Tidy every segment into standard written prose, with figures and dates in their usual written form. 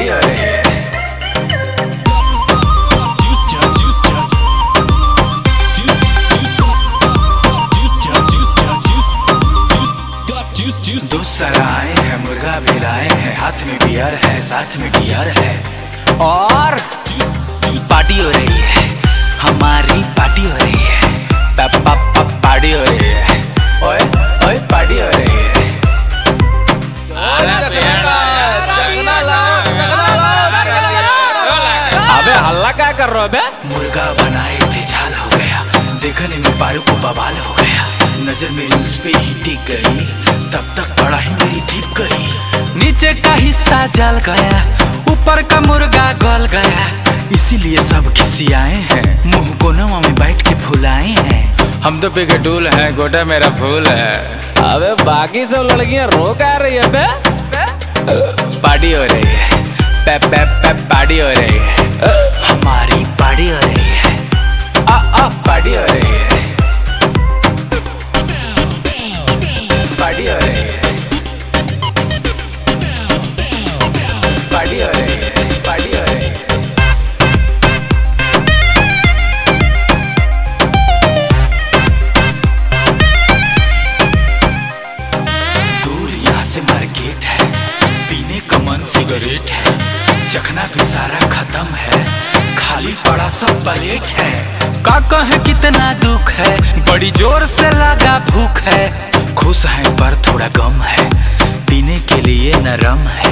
Party हो रही है। दूसरा आए हैं, मुर्गा भी लाए हैं, हाथ में बियर है, साथ में डियर है, और पार्टी हो रही है, हमारी पार्टी हो रही है, पार्टी हो रही है, ओए ओए पार्टी हो रही है। अबे हल्ला क्या कर रहे हो बे? मुर्गा बनाए थे, झाल हो गया, देखने में पारू को बवाल हो गया, नजर मेरी उस पे ही टिक गई, तब तक पढ़ाई मेरी ठीक गई। नीचे का हिस्सा जल गया, ऊपर का मुर्गा गल गया, इसीलिए सब खिसियाए हैं, मुंह कोनवा में बैठ के फुलाए हैं। हम तो पिकटूल हैं, गोटा मेरा फूल है। अबे बाकी सब लड़कियां रो क्या रही है बे? पार्टी हो रही है, पार्टी हो रही है, हमारी पार्टी हो रही है, पार्टी हो रही है, पार्टी हो रही है, पार्टी हो रही है, पार्टी हो रही है। दूर यहाँ से मार्केट है, पीने का मन सिगरेट है, चखना भी सारा खत्म है, खाली पड़ा सब प्लेट है। का कहे कितना दुख है, बड़ी जोर से लगा भूख है, खुश है पर थोड़ा गम है, पीने के लिए नरम है।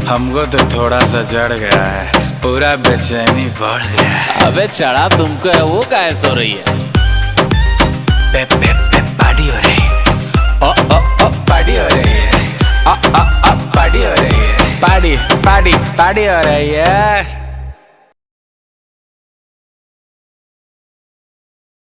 हमको तो थोड़ा सा चढ़ गया है, पूरा बेचैनी बढ़ गया है। अबे चढ़ा तुमको है, वो काहे सो रही है? पार्टी हो रही है, पार्टी हो रही है, पार्टी हो रही है, पार्टी हो रही है।